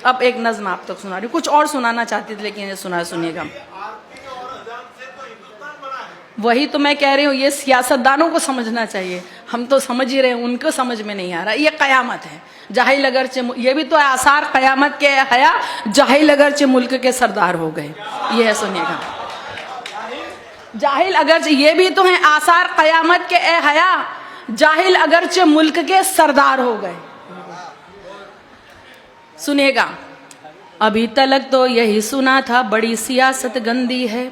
अब एक नज्म आप तक सुना रही हूँ, कुछ और सुनाना चाहती थी लेकिन ये सुनिएगा। वही तो मैं कह रही हूँ, ये सियासतदानों को समझना चाहिए, हम तो समझ ही रहे हैं, उनको समझ में नहीं आ रहा। ये कयामत है, जाहिल अगरचे, ये भी तो आसार कयामत के हया, जाहिल अगरचे मुल्क के सरदार हो गए। ये है, सुनिएगा, जाहिल अगरचे, ये भी तो है आसार कयामत के ए हया, जाहिल अगरचे मुल्क के सरदार हो गए। सुनिएगा, अभी तक तो यही सुना था बड़ी सियासत गंदी है,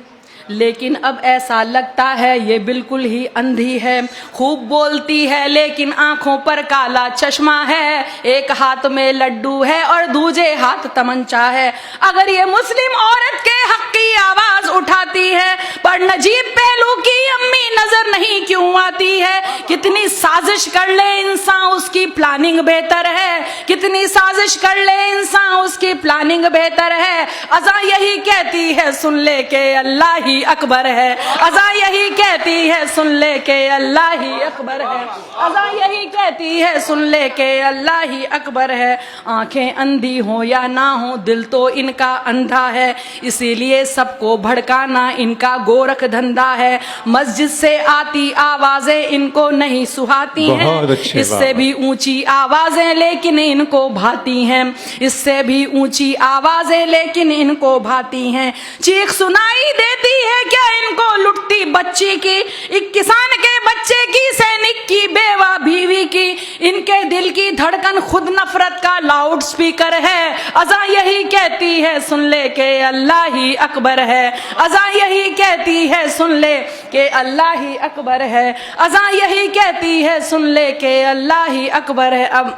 लेकिन अब ऐसा लगता है ये बिल्कुल ही अंधी है। खूब बोलती है लेकिन आंखों पर काला चश्मा है, एक हाथ में लड्डू है और दूजे हाथ तमंचा है। अगर ये मुस्लिम औरत के हक की आवाज उठाती है, पर नजीब पहलू की अम्मी नजर नहीं क्यों आती है। कितनी साजिश कर ले इंसान उसकी प्लानिंग बेहतर है, कितनी साजिश कर ले इंसान उसकी प्लानिंग बेहतर है। अज़ा यही कहती है सुन ले के अल्लाह ही अकबर है, अज़ा यही कहती है सुन ले के अल्लाह ही अकबर है, अज़ा यही कहती है सुन ले के अल्लाह ही अकबर है। आंखें अंधी हो या ना हो दिल तो इनका अंधा है, इसीलिए सबको भड़काना इनका गोरख धंधा है। मस्जिद से आती आवाजें इनको नहीं सुहाती हैं, इससे भी ऊंची आवाजें लेकिन इनको भाती हैं, इससे भी ऊंची आवाजें लेकिन इनको भाती हैं। चीख सुनाई देती है क्या इनको लुटती बच्ची की, एक किसान के बच्चे की, सैनिक की, बेवा बीवी की। इनके दिल की धड़कन खुद नफरत का लाउड स्पीकर है। अज़ा यही कहती है सुन ले के अल्लाह ही अकबर है, अज़ा यही कहती है सुन ले के अल्लाह ही अकबर है, अज़ा यही कहती है सुन ले के अल्लाह ही अकबर है। अब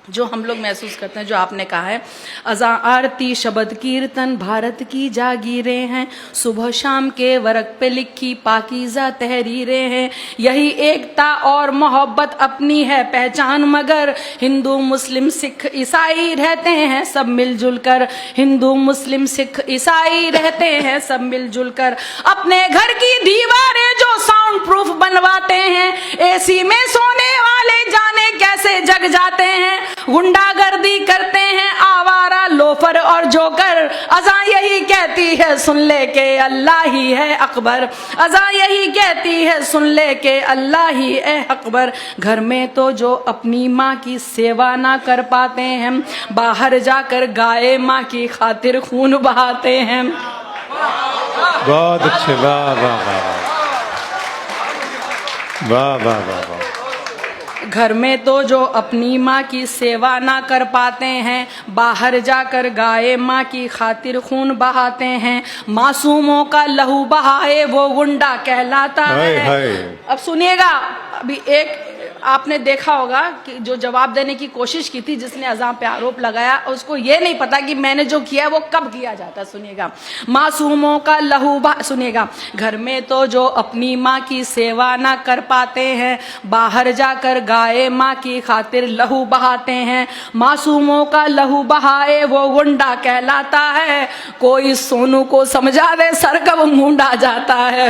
जो हम लोग महसूस करते हैं, जो आपने कहा है, अज़ा आरती शब्द कीर्तन भारत की जागीरें हैं, सुबह शाम के वर्क पे लिखी पाकीज़ा तहरीरें हैं। यही एकता और मोहब्बत अपनी है पहचान, मगर हिंदू मुस्लिम सिख ईसाई रहते हैं सब मिलजुल कर, हिंदू मुस्लिम सिख ईसाई रहते हैं सब मिलजुल कर। अपने घर की दीवारें जो साउंड प्रूफ बनवाते हैं, एसी में सोने वाले जाने कैसे जग जाते हैं। गुंडागर्दी करते हैं आवारा लोफर और जोकर, अज़ा यही कहती है सुन ले के अल्लाह ही है अकबर, अज़ा यही कहती है सुन ले के अल्लाह ही है अकबर। घर में तो जो अपनी माँ की सेवा ना कर पाते हैं, बाहर जाकर गाय माँ की खातिर खून बहाते हैं। बहुत अच्छे, वाह वाह वाह वाह वाह वाह वाह। घर में तो जो अपनी माँ की सेवा ना कर पाते हैं, बाहर जाकर गाय माँ की खातिर खून बहाते हैं। मासूमों का लहू बहाए वो गुंडा कहलाता है। अब सुनिएगा, अभी एक आपने देखा होगा कि जो जवाब देने की कोशिश की थी, जिसने अज़ा पे आरोप लगाया, उसको ये नहीं पता कि मैंने जो किया है वो कब किया जाता। सुनिएगा, मासूमों का लहू सुनिएगा, घर में तो जो अपनी माँ की सेवा ना कर पाते हैं, बाहर जाकर गाय माँ की खातिर लहू बहाते हैं। मासूमों का लहू बहाए वो गुंडा कहलाता है, कोई सोनू को समझा दे सर कब मूंडा जाता है,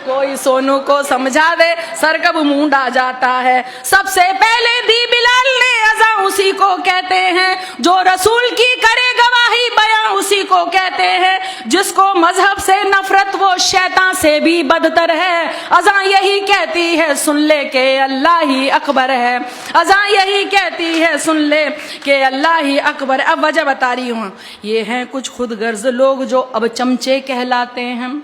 कोई सोनू को समझा दे सर कब मूंडा जाता है। सबसे पहले दी बिलाल ने अज़ा उसी को कहते हैं, जो रसूल की करे गवाही बयां उसी को कहते हैं। जिसको मजहब से नफरत वो शैतान से भी बदतर है। अज़ा यही कहती है सुन ले के अल्लाह ही अकबर है, अज़ा यही कहती है सुन ले के अल्लाह ही अकबर। अब वजह बता रही हूँ, ये हैं कुछ खुद गर्ज लोग जो अब चमचे कहलाते हैं,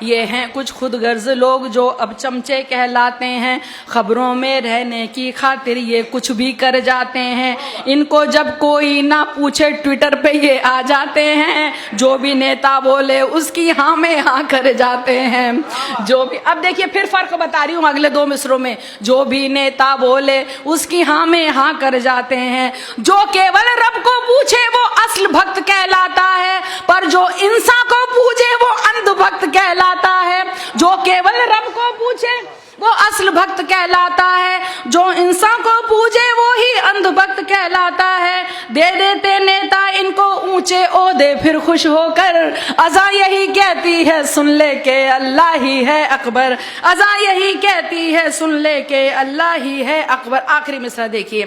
ये हैं कुछ खुद गर्ज लोग जो अब चमचे कहलाते हैं। खबरों में रहने की खातिर ये कुछ भी कर जाते हैं, इनको जब कोई ना पूछे ट्विटर पे ये आ जाते हैं। जो भी नेता बोले उसकी हाँ में हाँ कर जाते हैं। जो भी, अब देखिए फिर फर्क बता रही हूँ अगले दो मिसरों में, जो भी नेता बोले उसकी हाँ में हाँ कर जाते हैं। जो केवल रब को पूछे वो असल भक्त कहलाता है, पर जो इंसान को पूछे वो अंधभक्त कहलाता है। जो केवल रब को पूछे वो असल भक्त कहलाता है, जो इंसान को पूछे वो ही अंधभक्त कहलाता है। दे देते नेता इनको ऊंचे ओहदे फिर खुश होकर, अज़ा यही कहती है सुन ले के अल्लाह ही है अकबर, अज़ा यही कहती है सुन ले के अल्लाह ही है अकबर। आखिरी मिसरा देखिए,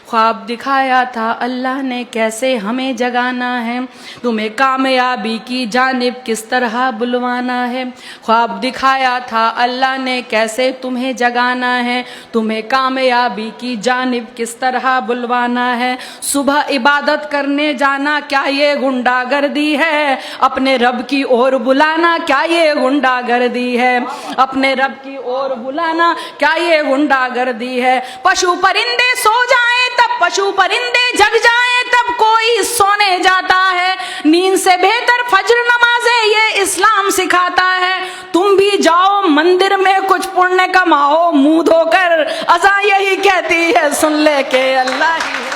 ख्वाब दिखाया था अल्लाह ने कैसे हमें जगाना है, तुम्हें कामयाबी की जानिब किस तरह बुलवाना है। ख्वाब दिखाया था अल्लाह ने कैसे तुम्हें जगाना है, तुम्हें कामयाबी की जानिब किस तरह बुलवाना है। सुबह इबादत करने जाना क्या ये गुंडागर्दी है, अपने रब की ओर बुलाना क्या ये गुंडागर्दी है, अपने रब की ओर बुलाना क्या ये गुंडागर्दी है। पशु परिंदे सो जाएं तब पशु परिंदे जग जाएं तब कोई सोने जाता है, नींद से बेहतर फज्र नमाज़े ये इस्लाम सिखाता है। तुम भी जाओ मंदिर में कुछ पुण्य कमाओ, मुंह धोकर अज़ान यही कहती है सुन ले के अल्लाह ही